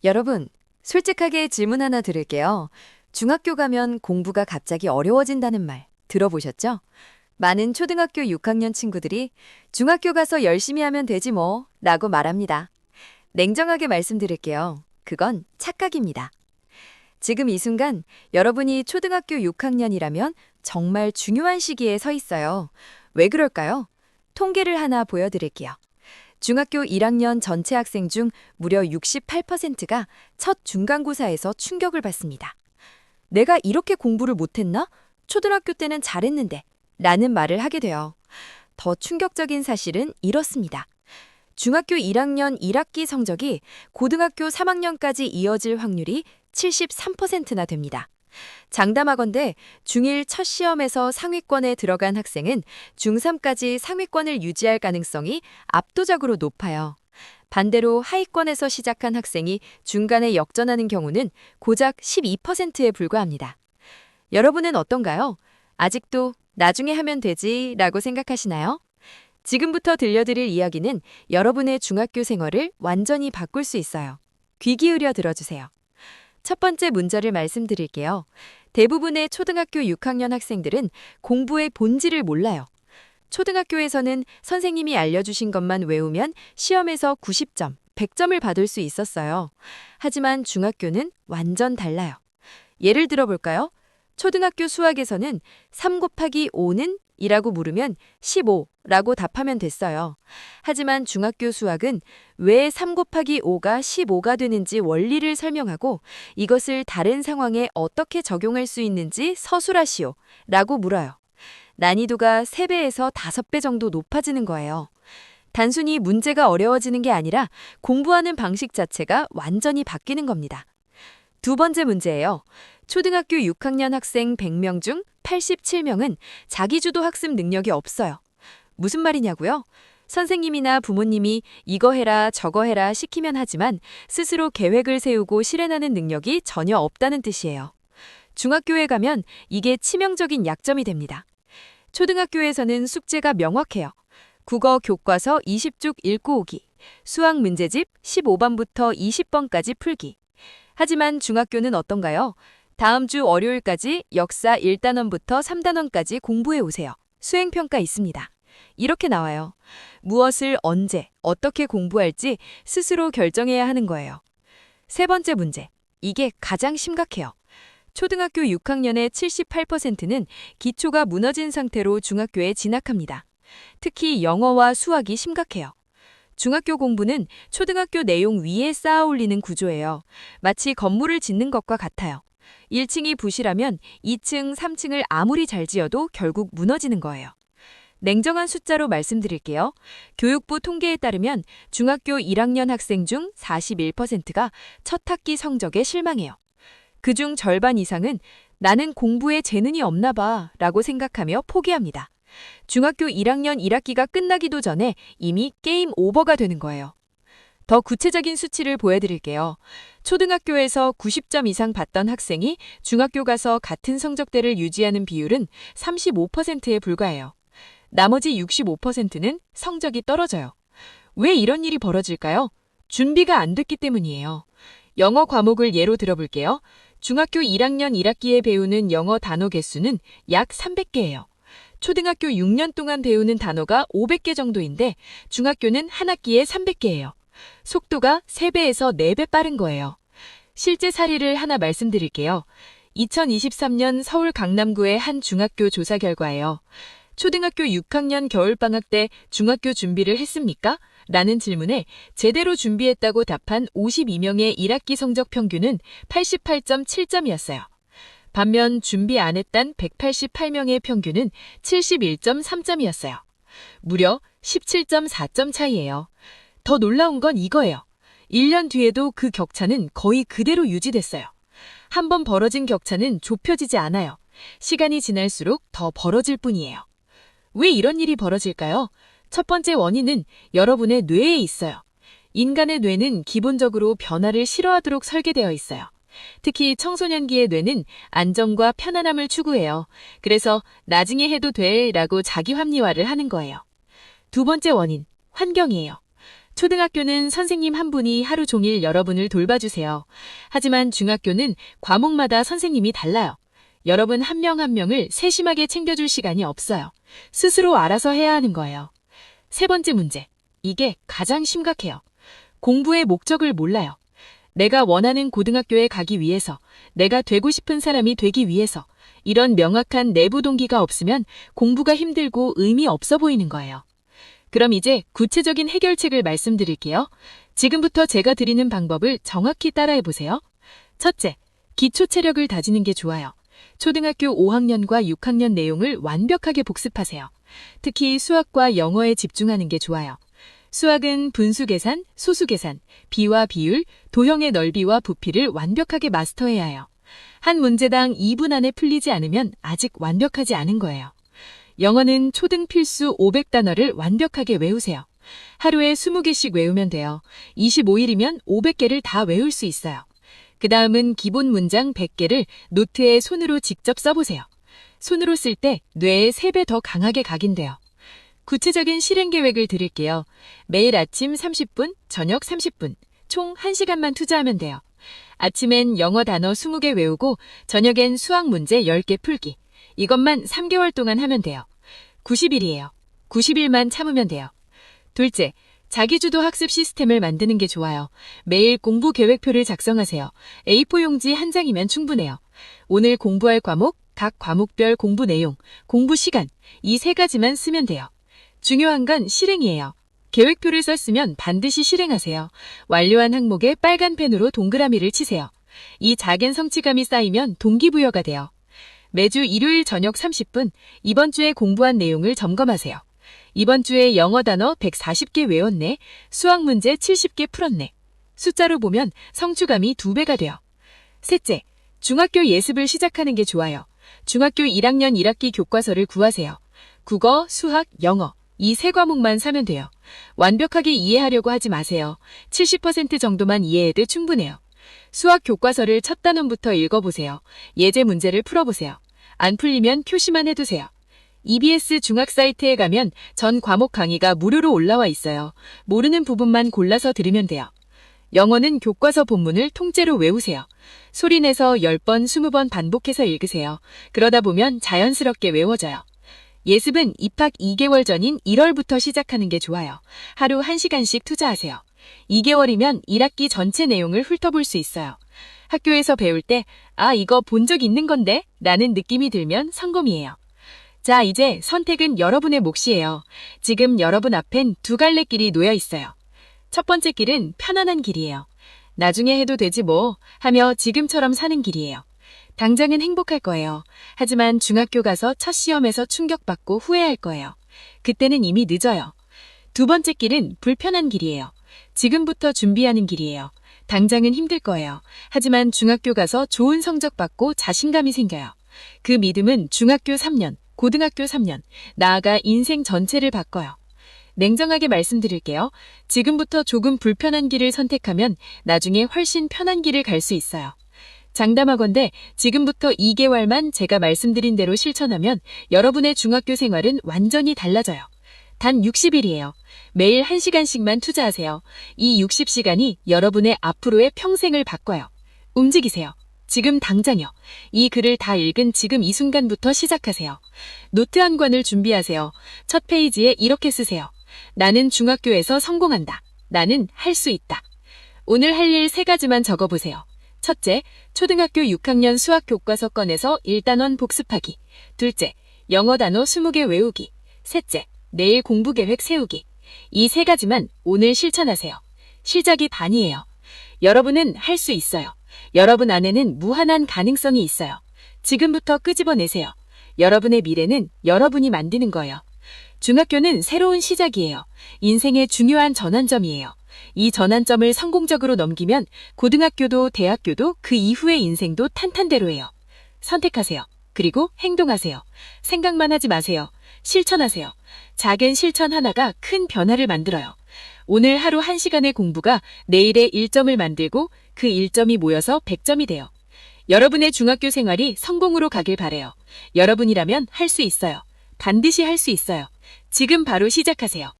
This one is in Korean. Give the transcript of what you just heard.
여러분, 솔직하게 질문 하나 드릴게요. 중학교 가면 공부가 갑자기 어려워진다는 말 들어보셨죠? 많은 초등학교 6학년 친구들이 중학교 가서 열심히 하면 되지 뭐 라고 말합니다. 냉정하게 말씀드릴게요. 그건 착각입니다. 지금 이 순간 여러분이 초등학교 6학년이라면 정말 중요한 시기에 서 있어요. 왜 그럴까요? 통계를 하나 보여드릴게요. 중학교 1학년 전체 학생 중 무려 68%가 첫 중간고사에서 충격을 받습니다. 내가 이렇게 공부를 못했나? 초등학교 때는 잘했는데 라는 말을 하게 돼요. 더 충격적인 사실은 이렇습니다. 중학교 1학년 1학기 성적이 고등학교 3학년까지 이어질 확률이 73%나 됩니다. 장담하건대 중1 첫 시험에서 상위권에 들어간 학생은 중3까지 상위권을 유지할 가능성이 압도적으로 높아요. 반대로 하위권에서 시작한 학생이 중간에 역전하는 경우는 고작 12%에 불과합니다. 여러분은 어떤가요? 아직도 나중에 하면 되지 라고 생각하시나요? 지금부터 들려드릴 이야기는 여러분의 중학교 생활을 완전히 바꿀 수 있어요. 귀 기울여 들어주세요. 첫 번째 문제를 말씀드릴게요. 대부분의 초등학교 6학년 학생들은 공부의 본질을 몰라요. 초등학교에서는 선생님이 알려주신 것만 외우면 시험에서 90점, 100점을 받을 수 있었어요. 하지만 중학교는 완전 달라요. 예를 들어볼까요? 초등학교 수학에서는 3 곱하기 5는? 이라고 물으면 15라고 답하면 됐어요. 하지만 중학교 수학은 왜 3 곱하기 5가 15가 되는지 원리를 설명하고 이것을 다른 상황에 어떻게 적용할 수 있는지 서술하시오 라고 물어요. 난이도가 3배에서 5배 정도 높아지는 거예요. 단순히 문제가 어려워지는 게 아니라 공부하는 방식 자체가 완전히 바뀌는 겁니다. 두 번째 문제예요. 초등학교 6학년 학생 100명 중 87명은 자기주도 학습 능력이 없어요. 무슨 말이냐고요? 선생님이나 부모님이 이거 해라 저거 해라 시키면 하지만 스스로 계획을 세우고 실행하는 능력이 전혀 없다는 뜻이에요. 중학교에 가면 이게 치명적인 약점이 됩니다. 초등학교에서는 숙제가 명확해요. 국어 교과서 20쪽 읽고 오기, 수학 문제집 15번부터 20번까지 풀기. 하지만 중학교는 어떤가요? 다음 주 월요일까지 역사 1단원부터 3단원까지 공부해 오세요. 수행평가 있습니다. 이렇게 나와요. 무엇을 언제, 어떻게 공부할지 스스로 결정해야 하는 거예요. 세 번째 문제. 이게 가장 심각해요. 초등학교 6학년의 78%는 기초가 무너진 상태로 중학교에 진학합니다. 특히 영어와 수학이 심각해요. 중학교 공부는 초등학교 내용 위에 쌓아 올리는 구조예요. 마치 건물을 짓는 것과 같아요. 1층이 부실하면 2층, 3층을 아무리 잘 지어도 결국 무너지는 거예요. 냉정한 숫자로 말씀드릴게요. 교육부 통계에 따르면 중학교 1학년 학생 중 41%가 첫 학기 성적에 실망해요. 그중 절반 이상은 나는 공부에 재능이 없나 봐 라고 생각하며 포기합니다. 중학교 1학년 1학기가 끝나기도 전에 이미 게임 오버가 되는 거예요. 더 구체적인 수치를 보여드릴게요. 초등학교에서 90점 이상 받던 학생이 중학교 가서 같은 성적대를 유지하는 비율은 35%에 불과해요. 나머지 65%는 성적이 떨어져요. 왜 이런 일이 벌어질까요? 준비가 안 됐기 때문이에요. 영어 과목을 예로 들어볼게요. 중학교 1학년 1학기에 배우는 영어 단어 개수는 약 300개예요. 초등학교 6년 동안 배우는 단어가 500개 정도인데 중학교는 한 학기에 300개예요. 속도가 3배에서 4배 빠른 거예요. 실제 사례를 하나 말씀드릴게요. 2023년 서울 강남구의 한 중학교 조사 결과예요. 초등학교 6학년 겨울방학 때 중학교 준비를 했습니까? 라는 질문에 제대로 준비했다고 답한 52명의 1학기 성적 평균은 88.7점이었어요. 반면 준비 안 했단 188명의 평균은 71.3점이었어요. 무려 17.4점 차이예요. 더 놀라운 건 이거예요. 1년 뒤에도 그 격차는 거의 그대로 유지됐어요. 한번 벌어진 격차는 좁혀지지 않아요. 시간이 지날수록 더 벌어질 뿐이에요. 왜 이런 일이 벌어질까요? 첫 번째 원인은 여러분의 뇌에 있어요. 인간의 뇌는 기본적으로 변화를 싫어하도록 설계되어 있어요. 특히 청소년기의 뇌는 안정과 편안함을 추구해요. 그래서 나중에 해도 돼 라고 자기 합리화를 하는 거예요. 두 번째 원인, 환경이에요. 초등학교는 선생님 한 분이 하루 종일 여러분을 돌봐주세요. 하지만 중학교는 과목마다 선생님이 달라요. 여러분 한 명 한 명을 세심하게 챙겨줄 시간이 없어요. 스스로 알아서 해야 하는 거예요. 세 번째 문제. 이게 가장 심각해요. 공부의 목적을 몰라요. 내가 원하는 고등학교에 가기 위해서, 내가 되고 싶은 사람이 되기 위해서, 이런 명확한 내부 동기가 없으면 공부가 힘들고 의미 없어 보이는 거예요. 그럼 이제 구체적인 해결책을 말씀드릴게요. 지금부터 제가 드리는 방법을 정확히 따라해 보세요. 첫째, 기초 체력을 다지는 게 좋아요. 초등학교 5학년과 6학년 내용을 완벽하게 복습하세요. 특히 수학과 영어에 집중하는 게 좋아요. 수학은 분수 계산, 소수 계산, 비와 비율, 도형의 넓이와 부피를 완벽하게 마스터해야 해요. 한 문제당 2분 안에 풀리지 않으면 아직 완벽하지 않은 거예요. 영어는 초등 필수 500단어를 완벽하게 외우세요. 하루에 20개씩 외우면 돼요. 25일이면 500개를 다 외울 수 있어요. 그 다음은 기본 문장 100개를 노트에 손으로 직접 써보세요. 손으로 쓸 때 뇌에 3배 더 강하게 각인돼요. 구체적인 실행 계획을 드릴게요. 매일 아침 30분, 저녁 30분, 총 1시간만 투자하면 돼요. 아침엔 영어 단어 20개 외우고 저녁엔 수학 문제 10개 풀기. 이것만 3개월 동안 하면 돼요. 90일이에요. 90일만 참으면 돼요. 둘째, 자기주도 학습 시스템을 만드는 게 좋아요. 매일 공부 계획표를 작성하세요. A4 용지 한 장이면 충분해요. 오늘 공부할 과목, 각 과목별 공부 내용, 공부 시간, 이 3가지만 쓰면 돼요. 중요한 건 실행이에요. 계획표를 썼으면 반드시 실행하세요. 완료한 항목에 빨간 펜으로 동그라미를 치세요. 이 작은 성취감이 쌓이면 동기부여가 돼요. 매주 일요일 저녁 30분, 이번 주에 공부한 내용을 점검하세요. 이번 주에 영어 단어 140개 외웠네, 수학 문제 70개 풀었네. 숫자로 보면 성취감이 2배가 돼요. 셋째, 중학교 예습을 시작하는 게 좋아요. 중학교 1학년 1학기 교과서를 구하세요. 국어, 수학, 영어, 이 3과목만 사면 돼요. 완벽하게 이해하려고 하지 마세요. 70% 정도만 이해해도 충분해요. 수학 교과서를 첫 단원부터 읽어보세요. 예제 문제를 풀어보세요. 안 풀리면 표시만 해두세요. EBS 중학 사이트에 가면 전 과목 강의가 무료로 올라와 있어요. 모르는 부분만 골라서 들으면 돼요. 영어는 교과서 본문을 통째로 외우세요. 소리내서 10번, 20번 반복해서 읽으세요. 그러다 보면 자연스럽게 외워져요. 예습은 입학 2개월 전인 1월부터 시작하는 게 좋아요. 하루 1시간씩 투자하세요. 2개월이면 1학기 전체 내용을 훑어볼 수 있어요. 학교에서 배울 때, 아, 이거 본 적 있는 건데? 라는 느낌이 들면 성공이에요. 자, 이제 선택은 여러분의 몫이에요. 지금 여러분 앞엔 2갈래 길이 놓여 있어요. 첫 번째 길은 편안한 길이에요. 나중에 해도 되지 뭐 하며 지금처럼 사는 길이에요. 당장은 행복할 거예요. 하지만 중학교 가서 첫 시험에서 충격받고 후회할 거예요. 그때는 이미 늦어요. 두 번째 길은 불편한 길이에요. 지금부터 준비하는 길이에요. 당장은 힘들 거예요. 하지만 중학교 가서 좋은 성적 받고 자신감이 생겨요. 그 믿음은 중학교 3년, 고등학교 3년, 나아가 인생 전체를 바꿔요. 냉정하게 말씀드릴게요. 지금부터 조금 불편한 길을 선택하면 나중에 훨씬 편한 길을 갈 수 있어요. 장담하건대 지금부터 2개월만 제가 말씀드린 대로 실천하면 여러분의 중학교 생활은 완전히 달라져요. 단 60일이에요. 매일 1시간씩만 투자하세요. 이 60시간이 여러분의 앞으로의 평생을 바꿔요. 움직이세요. 지금 당장요. 이 글을 다 읽은 지금 이 순간부터 시작하세요. 노트 한 권을 준비하세요. 첫 페이지에 이렇게 쓰세요. 나는 중학교에서 성공한다. 나는 할 수 있다. 오늘 할 일 3가지만 적어보세요. 첫째, 초등학교 6학년 수학 교과서 꺼내서 1단원 복습하기. 둘째, 영어 단어 20개 외우기. 셋째, 내일 공부 계획 세우기. 이 3가지만 오늘 실천하세요. 시작이 반이에요. 여러분은 할 수 있어요. 여러분 안에는 무한한 가능성이 있어요. 지금부터 끄집어내세요. 여러분의 미래는 여러분이 만드는 거예요. 중학교는 새로운 시작이에요. 인생의 중요한 전환점이에요. 이 전환점을 성공적으로 넘기면 고등학교도 대학교도 그 이후의 인생도 탄탄대로예요. 선택하세요. 그리고 행동하세요. 생각만 하지 마세요. 실천하세요. 작은 실천 하나가 큰 변화를 만들어요. 오늘 하루 1시간의 공부가 내일의 1점을 만들고 그 1점이 모여서 100점이 돼요. 여러분의 중학교 생활이 성공으로 가길 바래요. 여러분이라면 할 수 있어요. 반드시 할 수 있어요. 지금 바로 시작하세요.